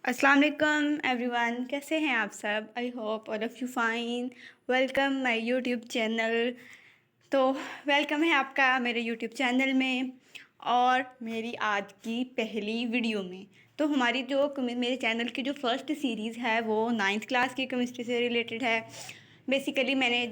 अस्सलाम वालेकुम एवरीवन, कैसे हैं आप सब। I hope all of you fine. Welcome my YouTube channel. तो वेलकम है आपका मेरे यूट्यूब चैनल में और मेरी आज की पहली वीडियो में। तो हमारी जो मेरे चैनल की जो फर्स्ट सीरीज़ है वो 9th क्लास की केमिस्ट्री से रिलेटेड है। बेसिकली मैंने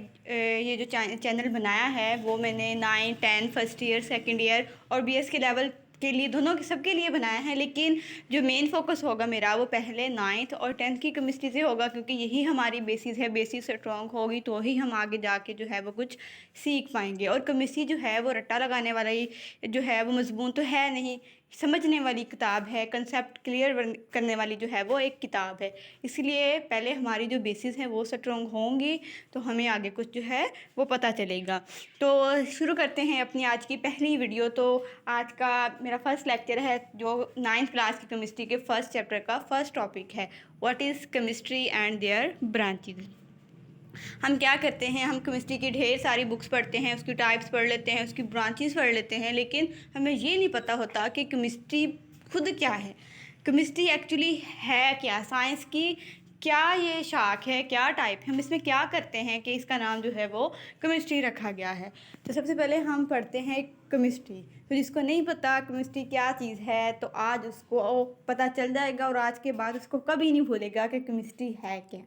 ये जो चैनल बनाया है वो मैंने 9, 10 फर्स्ट ईयर, सेकेंड ईयर और बीएस के लेवल के लिए, दोनों के सबके लिए बनाया है। लेकिन जो मेन फोकस होगा मेरा वो पहले 9th और 10th की केमिस्ट्री से होगा, क्योंकि यही हमारी बेसिस है। बेसिस स्ट्रॉन्ग होगी तो ही हम आगे जाके जो है वो कुछ सीख पाएंगे। और केमिस्ट्री जो है वो रट्टा लगाने वाला ही जो है, वो मजमून तो है नहीं, समझने वाली किताब है। कंसेप्ट क्लियर करने वाली जो है वो एक किताब है। इसलिए पहले हमारी जो बेसिस हैं वो स्ट्रॉन्ग होंगी तो हमें आगे कुछ जो है वो पता चलेगा। तो शुरू करते हैं अपनी आज की पहली वीडियो। तो आज का मेरा फर्स्ट लेक्चर है जो 9th क्लास की केमिस्ट्री के फर्स्ट चैप्टर का फर्स्ट टॉपिक है, what is chemistry and their branches. हम क्या करते हैं, हम केमिस्ट्री की ढेर सारी बुक्स पढ़ते हैं, उसकी टाइप्स पढ़ लेते हैं, उसकी ब्रांचेस पढ़ लेते हैं, लेकिन हमें ये नहीं पता होता कि केमिस्ट्री खुद क्या है। केमिस्ट्री एक्चुअली है क्या, साइंस की क्या ये शाख है, क्या टाइप है, हम इसमें क्या करते हैं कि इसका नाम जो है वो केमिस्ट्री रखा गया है। तो सबसे पहले हम पढ़ते हैं केमिस्ट्री। तो जिसको नहीं पता केमिस्ट्री क्या चीज़ है तो आज उसको पता चल जाएगा और आज के बाद उसको कभी नहीं भूलेगा कि केमिस्ट्री है क्या।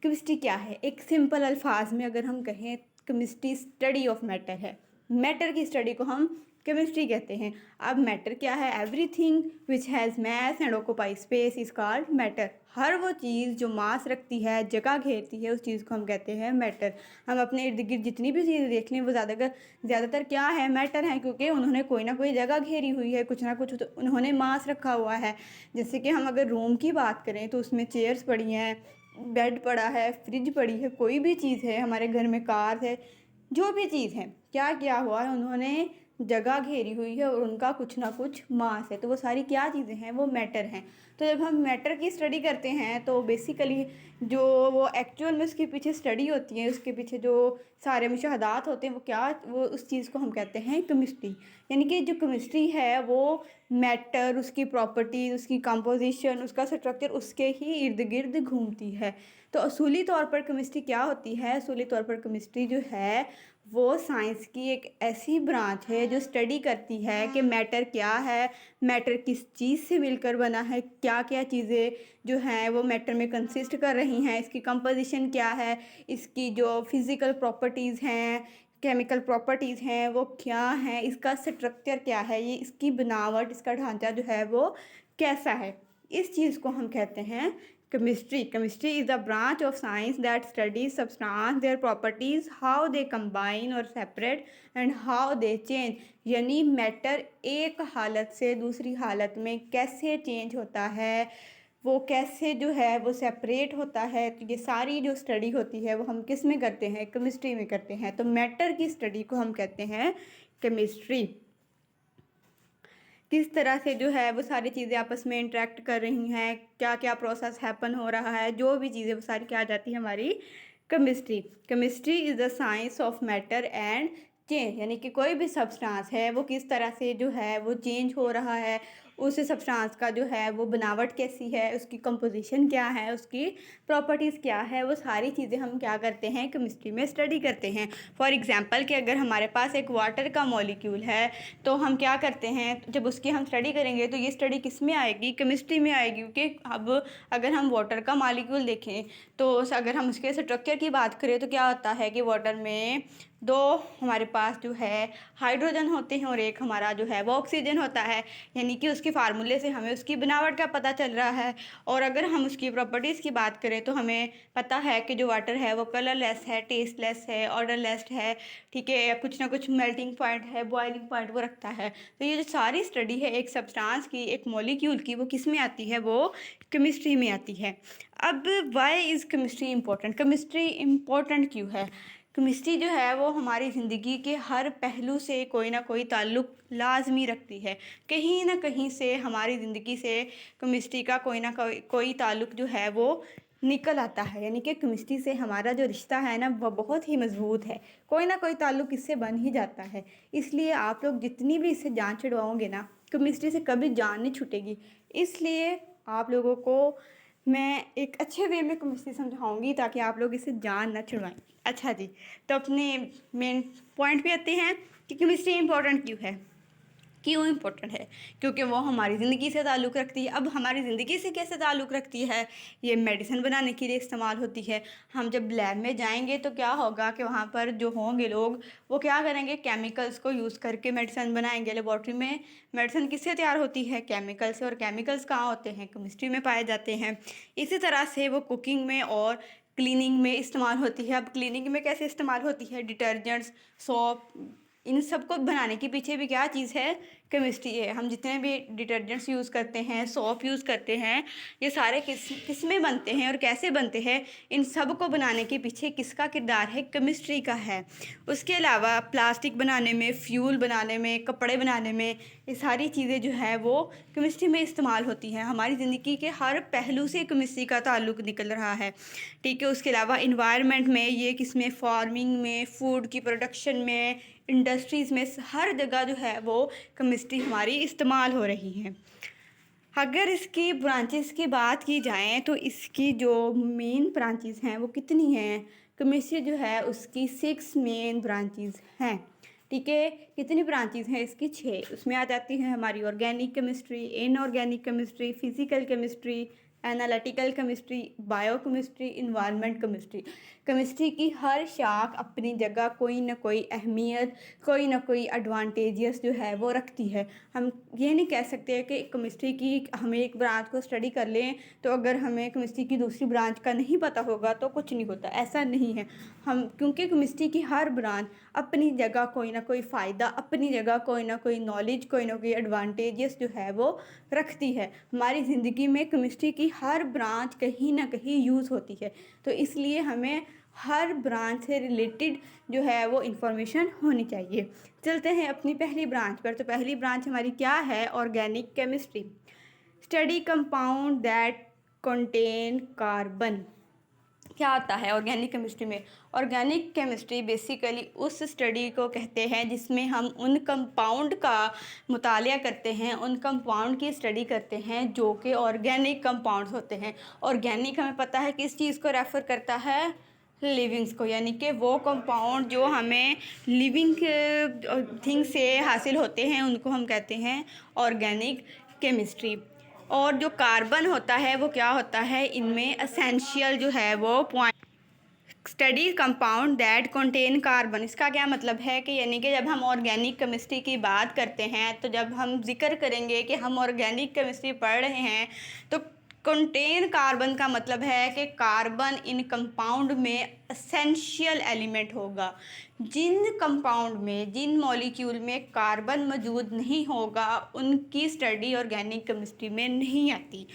केमिस्ट्री क्या है, एक सिंपल अल्फाज में अगर हम कहें, केमिस्ट्री स्टडी ऑफ मैटर है। मैटर की स्टडी को हम केमिस्ट्री कहते हैं। अब मैटर क्या है, everything which has mass and occupy space is called matter. हर वो चीज़ जो मास रखती है, जगह घेरती है, उस चीज़ को हम कहते हैं मैटर। हम अपने इर्द गिर्द जितनी भी चीज़ें देख लें वो ज़्यादातर क्या है, मैटर है, क्योंकि उन्होंने कोई ना कोई जगह घेरी हुई है, कुछ ना कुछ तो उन्होंने मास रखा हुआ है। जैसे कि हम अगर रूम की बात करें तो उसमें चेयर्स पड़ी हैं, बेड पड़ा है, फ्रिज पड़ी है, कोई भी चीज़ है, हमारे घर में कार है, जो भी चीज़ है, क्या क्या हुआ है, उन्होंने जगह घेरी हुई है और उनका कुछ ना कुछ मास है। तो वो सारी क्या चीज़ें हैं, वो मैटर हैं। तो जब हम मैटर की स्टडी करते हैं तो बेसिकली जो वो एक्चुअल में उसके पीछे स्टडी होती है, उसके पीछे जो सारे मुशाहदात होते हैं, वो क्या, वो उस चीज़ को हम कहते हैं केमिस्ट्री। यानी कि जो केमिस्ट्री है वो मैटर, उसकी प्रॉपर्टीज़, उसकी कंपोजिशन, उसका स्ट्रक्चर, उसके ही इर्द गिर्द घूमती है। तो असूली तौर पर केमिस्ट्री क्या होती है, असूली तौर पर केमिस्ट्री जो है वो साइंस की एक ऐसी ब्रांच है जो स्टडी करती है कि मैटर क्या है, मैटर किस चीज़ से मिलकर बना है, क्या क्या चीज़ें जो हैं वो मैटर में कंसिस्ट कर रही हैं, इसकी कंपोजिशन क्या है, इसकी जो फिज़िकल प्रॉपर्टीज़ हैं, केमिकल प्रॉपर्टीज़ हैं वो क्या हैं, इसका स्ट्रक्चर क्या है, ये इसकी बनावट, इसका ढांचा जो है वो कैसा है। इस चीज़ को हम कहते हैं chemistry. Chemistry is the branch of science that studies substance, their properties, how they combine और separate and how they change. यानी मैटर एक हालत से दूसरी हालत में कैसे चेंज होता है, वो कैसे जो है वो सेपरेट होता है। तो ये सारी जो स्टडी होती है वो हम किस में करते हैं, केमिस्ट्री में करते हैं। तो मैटर की स्टडी को हम कहते हैं केमिस्ट्री। किस तरह से जो है वो सारी चीज़ें आपस में इंटरेक्ट कर रही हैं, क्या क्या प्रोसेस हैपन हो रहा है, जो भी चीज़ें वो सारी क्या आ जाती है हमारी chemistry. Chemistry is the science of matter and change. यानी कि कोई भी सब्सटेंस है वो किस तरह से जो है वो चेंज हो रहा है, उस सब्सटेंस का जो है वो बनावट कैसी है, उसकी कंपोजिशन क्या है, उसकी प्रॉपर्टीज़ क्या है, वो सारी चीज़ें हम क्या करते हैं, केमिस्ट्री में स्टडी करते हैं। फॉर एग्जांपल कि अगर हमारे पास एक वाटर का मॉलिक्यूल है तो हम क्या करते हैं, जब उसकी हम स्टडी करेंगे तो ये स्टडी किस में आएगी, केमिस्ट्री में आएगी। क्योंकि अब अगर हम वाटर का मॉलिक्यूल देखें तो अगर हम उसके स्ट्रक्चर की बात करें तो क्या होता है कि वाटर में दो हमारे पास जो है हाइड्रोजन होते हैं और एक हमारा जो है वो ऑक्सीजन होता है। यानी कि उसके फार्मूले से हमें उसकी बनावट का पता चल रहा है। और अगर हम उसकी प्रॉपर्टीज़ की बात करें तो हमें पता है कि जो वाटर है वो कलरलेस है, टेस्टलेस है, ऑर्डरलेस है, ठीक है, कुछ ना कुछ मेल्टिंग पॉइंट है, बॉइलिंग पॉइंट वो रखता है। तो ये जो सारी स्टडी है एक सब्सटेंस की, एक मॉलिक्यूल की, वो किस में आती है, वो केमिस्ट्री में आती है। अब why is chemistry important, chemistry important क्यों है। केमिस्ट्री जो है वो हमारी ज़िंदगी के हर पहलू से कोई ना कोई ताल्लुक़ लाजमी रखती है। कहीं ना कहीं से हमारी ज़िंदगी से केमिस्ट्री का कोई ना कोई ताल्लुक़ जो है वो निकल आता है। यानी कि केमिस्ट्री से हमारा जो रिश्ता है ना वो बहुत ही मज़बूत है, कोई ना कोई ताल्लुक़ इससे बन ही जाता है। इसलिए आप लोग जितनी भी इससे जान छुड़वाओगे ना, केमिस्ट्री से कभी जान नहीं छूटेगी। इसलिए आप लोगों को मैं एक अच्छे वे में केमिस्ट्री समझाऊंगी ताकि आप लोग इसे जान ना छुड़वाएं। अच्छा जी, तो अपने मेन पॉइंट पे आते हैं कि केमिस्ट्री इम्पोर्टेंट क्यों है। क्यों इम्पोर्टेंट है? क्योंकि वो हमारी ज़िंदगी से ताल्लुक़ रखती है। अब हमारी ज़िंदगी से कैसे ताल्लुक़ रखती है? ये मेडिसिन बनाने के लिए इस्तेमाल होती है। हम जब लैब में जाएंगे तो क्या होगा कि वहाँ पर जो होंगे लोग, वो क्या करेंगे, केमिकल्स को यूज़ करके मेडिसिन बनाएंगे। लेबॉर्ट्री में मेडिसिन किससे तैयार होती है? केमिकल से। और केमिकल्स कहाँ होते हैं? केमिस्ट्री में पाए जाते हैं। इसी तरह से वो कुकिंग में और क्लीनिंग में इस्तेमाल होती है। अब क्लीनिंग में कैसे इस्तेमाल होती है? डिटर्जेंट्स, सोप, इन सबको बनाने के पीछे भी क्या चीज़ है? केमिस्ट्री है। हम जितने भी डिटर्जेंट्स यूज़ करते हैं, सोप यूज़ करते हैं, ये सारे किस में बनते हैं और कैसे बनते हैं? इन सब को बनाने के पीछे किसका किरदार है? केमिस्ट्री का है। उसके अलावा प्लास्टिक बनाने में, फ्यूल बनाने में, कपड़े बनाने में, ये सारी चीज़ें जो है वो केमिस्ट्री में इस्तेमाल होती हैं। हमारी ज़िंदगी के हर पहलू से केमिस्ट्री का ताल्लुक़ निकल रहा है, ठीक है। उसके अलावा इन्वायरमेंट में, ये किसमें, फार्मिंग में, फूड की प्रोडक्शन में, इंडस्ट्रीज़ में, हर जगह जो है वो केमिस्ट्री हमारी इस्तेमाल हो रही है। अगर इसकी ब्रांचेस की बात की जाए तो इसकी जो मेन ब्रांचेस हैं वो कितनी हैं? केमिस्ट्री जो है उसकी 6 मेन ब्रांचेस हैं, ठीक है। कितनी ब्रांचेस हैं इसकी? 6। उसमें आ जाती है हमारी organic chemistry, inorganic chemistry, physical chemistry, analytical chemistry, biochemistry, environment chemistry. Chemistry की हर शाख अपनी जगह कोई ना कोई अहमियत, कोई ना कोई एडवांटेजेस जो है वो रखती है। हम ये नहीं कह सकते कि केमिस्ट्री की हमें एक ब्रांच को स्टडी कर लें तो अगर हमें केमिस्ट्री की दूसरी ब्रांच का नहीं पता होगा तो कुछ नहीं होता, ऐसा नहीं है। हम क्योंकि केमिस्ट्री की हर ब्रांच अपनी जगह कोई ना कोई फ़ायदा, अपनी जगह कोई ना कोई नॉलेज, कोई ना कोई एडवांटेजेस जो है वो रखती है। हमारी ज़िंदगी में केमिस्ट्री की हर ब्रांच कहीं ना कहीं यूज़ होती है, तो इसलिए हमें हर ब्रांच से रिलेटेड जो है वो इंफॉर्मेशन होनी चाहिए। चलते हैं अपनी पहली ब्रांच पर। तो पहली ब्रांच हमारी क्या है? Organic chemistry. Study compound that contain carbon. क्या आता है ऑर्गेनिक केमिस्ट्री में? ऑर्गेनिक केमिस्ट्री बेसिकली उस स्टडी को कहते हैं जिसमें हम उन कंपाउंड का मुतालिया करते हैं, उन कंपाउंड की स्टडी करते हैं जो कि ऑर्गेनिक कंपाउंड्स होते हैं। ऑर्गेनिक हमें पता है किस चीज़ को रेफ़र करता है? लिविंग्स को, यानी कि वो कंपाउंड जो हमें लिविंग थिंग से हासिल होते हैं उनको हम कहते हैं ऑर्गेनिक केमिस्ट्री। और जो कार्बन होता है वो क्या होता है? इनमें एसेंशियल जो है वो point. Study compound that contain carbon, इसका क्या मतलब है कि यानी कि जब हम ऑर्गेनिक केमिस्ट्री की बात करते हैं, तो जब हम जिक्र करेंगे कि हम ऑर्गेनिक केमिस्ट्री पढ़ रहे हैं तो कंटेन कार्बन का मतलब है कि कार्बन इन कंपाउंड में एसेंशियल एलिमेंट होगा। जिन कंपाउंड में, जिन मॉलिक्यूल में कार्बन मौजूद नहीं होगा उनकी स्टडी ऑर्गेनिक केमिस्ट्री में नहीं आती।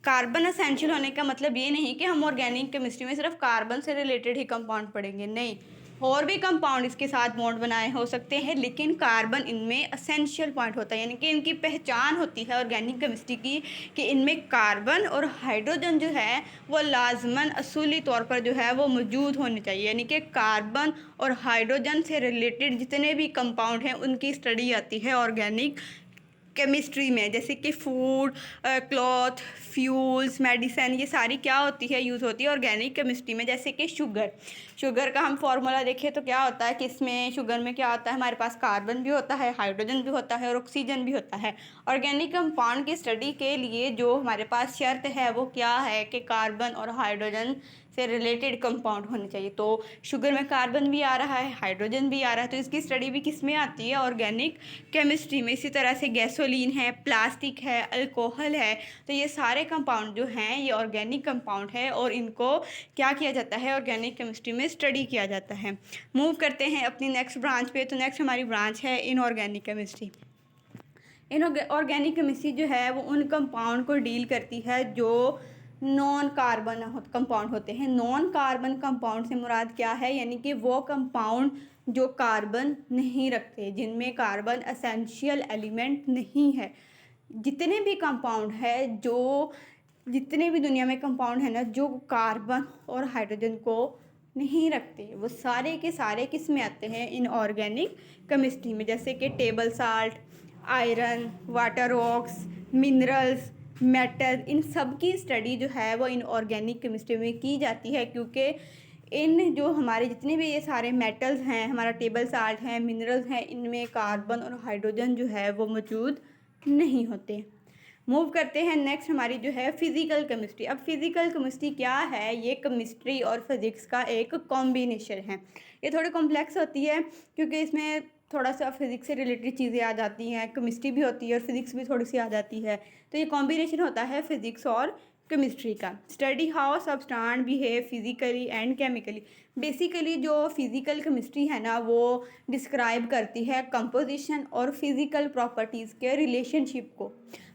कार्बन एसेंशियल होने का मतलब ये नहीं कि हम ऑर्गेनिक केमिस्ट्री में सिर्फ कार्बन से रिलेटेड ही कंपाउंड पढ़ेंगे, नहीं, और भी कंपाउंड इसके साथ बॉन्ड बनाए हो सकते हैं, लेकिन कार्बन इनमें एसेंशियल पॉइंट होता है, यानी कि इनकी पहचान होती है ऑर्गेनिक केमिस्ट्री की कि इनमें कार्बन और हाइड्रोजन जो है वो लाजमन असूली तौर पर जो है वो मौजूद होने चाहिए। यानी कि कार्बन और हाइड्रोजन से रिलेटेड जितने भी कंपाउंड हैं उनकी स्टडी आती है ऑर्गेनिक केमिस्ट्री में, जैसे कि फूड, क्लॉथ, फ्यूल्स, मेडिसिन, ये सारी क्या होती है? यूज़ होती है ऑर्गेनिक केमिस्ट्री में। जैसे कि शुगर का हम फार्मूला देखें तो क्या होता है कि इसमें शुगर में क्या होता है? हमारे पास कार्बन भी होता है, हाइड्रोजन भी होता है और ऑक्सीजन भी होता है। ऑर्गेनिक कंपाउंड की स्टडी के लिए जो हमारे पास शर्त है वो क्या है कि कार्बन और हाइड्रोजन से रिलेटेड कंपाउंड होने चाहिए। तो शुगर में कार्बन भी आ रहा है, हाइड्रोजन भी आ रहा है, तो इसकी स्टडी भी किस में आती है? ऑर्गेनिक केमिस्ट्री में। इसी तरह से गैसोलीन है, प्लास्टिक है, अल्कोहल है, तो ये सारे कंपाउंड जो हैं ये ऑर्गेनिक कंपाउंड है और इनको क्या किया जाता है? ऑर्गेनिक केमिस्ट्री में स्टडी किया जाता है। मूव करते हैं अपनी नेक्स्ट ब्रांच पे। तो नेक्स्ट हमारी ब्रांच है इनऑर्गेनिक केमिस्ट्री। इनऑर्गेनिक केमिस्ट्री जो है वो उन कंपाउंड को डील करती है जो नॉन कार्बन कंपाउंड होते हैं। नॉन कार्बन कंपाउंड से मुराद क्या है? यानी कि वो कंपाउंड जो कार्बन नहीं रखते, जिनमें कार्बन एसेंशियल एलिमेंट नहीं है। जितने भी कंपाउंड है, जो जितने भी दुनिया में कंपाउंड है ना जो कार्बन और हाइड्रोजन को नहीं रखते, वो सारे के सारे किस में आते हैं? इनऑर्गेनिक केमिस्ट्री में। जैसे कि table salt, iron, water rocks, minerals, metal, इन सब की स्टडी जो है वो इनऑर्गेनिक केमिस्ट्री में की जाती है, क्योंकि इन जो हमारे जितने भी ये सारे मेटल्स हैं, हमारा टेबल साल्ट हैं, मिनरल्स हैं, इनमें कार्बन और हाइड्रोजन जो है वो मौजूद नहीं होते। मूव करते हैं नेक्स्ट हमारी जो है फिज़िकल केमिस्ट्री। अब फिज़िकल केमिस्ट्री क्या है? ये केमिस्ट्री और फिज़िक्स का एक कॉम्बिनेशन है। ये थोड़ी कॉम्प्लेक्स होती है क्योंकि इसमें थोड़ा सा फिज़िक्स से रिलेटेड चीज़ें आ जाती हैं, केमिस्ट्री भी होती है और फिज़िक्स भी थोड़ी सी आ जाती है। तो ये कॉम्बिनेशन होता है फिज़िक्स और केमिस्ट्री का। Study how substance behave physically and chemically. Basically जो फिज़िकल केमिस्ट्री है ना, वो डिस्क्राइब करती है कंपोजिशन और फिज़िकल प्रॉपर्टीज़ के रिलेशनशिप को।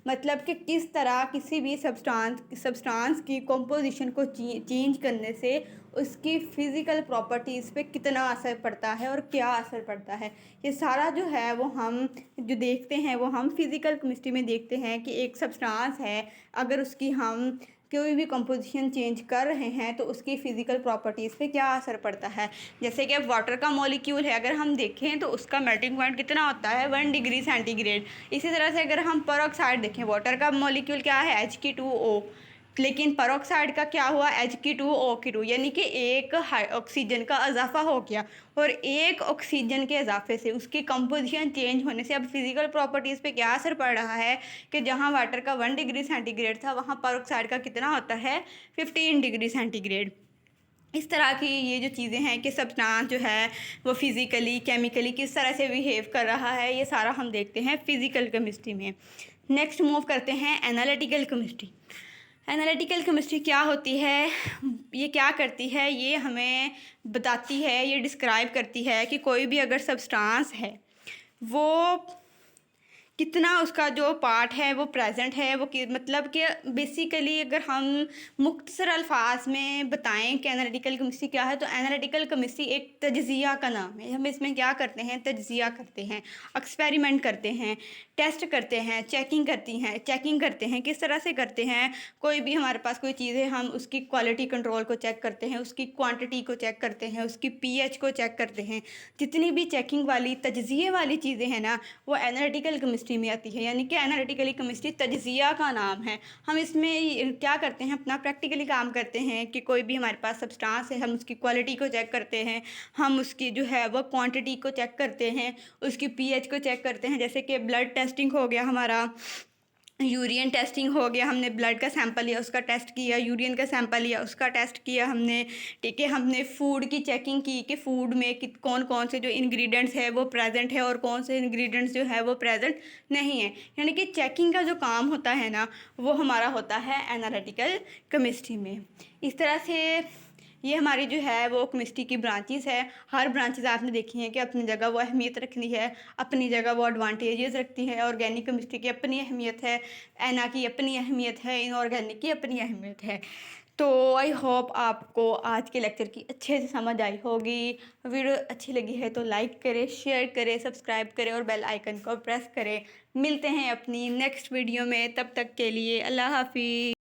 मतलब कि किस तरह किसी भी सब्सटेंस की कंपोजिशन को चेंज करने से उसकी फ़िज़िकल प्रॉपर्टीज़ पे कितना असर पड़ता है और क्या असर पड़ता है, ये सारा जो है वो हम जो देखते हैं वो हम फिज़िकल केमिस्ट्री में देखते हैं कि एक सब्सटेंस है, अगर उसकी हम कोई भी कंपोजिशन चेंज कर रहे हैं तो उसकी फ़िज़िकल प्रॉपर्टीज़ पे क्या असर पड़ता है। जैसे कि अब वाटर का मॉलिक्यूल है, अगर हम देखें तो उसका मेल्टिंग पॉइंट कितना होता है 1 डिग्री सेंटीग्रेड। इसी तरह से अगर हम पेरोक्साइड देखें, वाटर का मॉलिक्यूल क्या है H2O, लेकिन पेरोक्साइड का क्या हुआ H2O, यानी कि एक ऑक्सीजन का इजाफा हो गया और एक ऑक्सीजन के इजाफे से उसकी कंपोजिशन चेंज होने से अब फिज़िकल प्रॉपर्टीज़ पे क्या असर पड़ रहा है कि जहाँ वाटर का 1 डिग्री सेंटीग्रेड था वहाँ पेरोक्साइड का कितना होता है 15 डिग्री सेंटीग्रेड। इस तरह की ये जो चीज़ें हैं कि सब्सटेंस जो है वो फिज़िकली केमिकली किस तरह से बिहेव कर रहा है, ये सारा हम देखते हैं फिज़िकल केमिस्ट्री में। नेक्स्ट मूव करते हैं एनालिटिकल केमिस्ट्री। एनालिटिकल केमिस्ट्री क्या होती है, ये क्या करती है, ये हमें बताती है, ये डिस्क्राइब करती है कि कोई भी अगर सब्सटेंस है वो कितना उसका जो पार्ट है वो प्रेजेंट है, वो मतलब कि बेसिकली अगर हम मुख्तसर अल्फाज में बताएं कि एनालिटिकल केमिस्ट्री क्या है, तो एनालिटिकल केमिस्ट्री एक तज्ज़िया का नाम है। हम इसमें क्या करते हैं, तज्ज़िया करते हैं, एक्सपेरिमेंट करते हैं, टेस्ट करते हैं, चेकिंग करते हैं। किस तरह से करते हैं, कोई भी हमारे पास कोई चीज़ है, हम उसकी क्वालिटी कंट्रोल को चेक करते हैं, उसकी क्वांटिटी को चेक करते हैं, उसकी पीएच को चेक करते हैं। जितनी भी चेकिंग वाली तज्ज़िये वाली चीज़ें हैं ना, वो एनालिटिकल केमिस्ट्री में आती है। यानी कि एनालिटिकली केमिस्ट्री तज्ज़िया का नाम है। हम इसमें क्या करते हैं, अपना प्रैक्टिकली काम करते हैं कि कोई भी हमारे पास सब्सटेंस है, हम उसकी क्वालिटी को चेक करते हैं, हम उसकी जो है वो क्वांटिटी को चेक करते हैं, उसकी पीएच को चेक करते हैं। जैसे कि ब्लड टेस्टिंग हो गया हमारा, यूरिन टेस्टिंग हो गया, हमने ब्लड का सैंपल लिया उसका टेस्ट किया, यूरिन का सैंपल लिया उसका टेस्ट किया हमने, ठीक है। हमने फूड की चेकिंग की कि फूड में कौन कौन से जो इंग्रेडिएंट्स है वो प्रेजेंट है और कौन से इंग्रेडिएंट्स जो है वो प्रेजेंट नहीं है। यानी कि चेकिंग का जो काम होता है ना, वो हमारा होता है एनालिटिकल केमिस्ट्री में। इस तरह से ये हमारी जो है वो केमिस्ट्री की ब्रांचेस है। हर ब्रांचेस आपने देखी हैं कि अपनी जगह वो अहमियत रखनी है, अपनी जगह वो एडवांटेजेस रखती है। ऑर्गेनिक केमिस्ट्री की अपनी अहमियत है, एना की अपनी अहमियत है, इनऑर्गेनिक की अपनी अहमियत है। तो आई होप आपको आज के लेक्चर की अच्छे से समझ आई होगी। वीडियो अच्छी लगी है तो लाइक करें, शेयर करें, सब्सक्राइब करें और बेल आइकन को प्रेस करें। मिलते हैं अपनी नेक्स्ट वीडियो में, तब तक के लिए अल्लाह हाफिज़।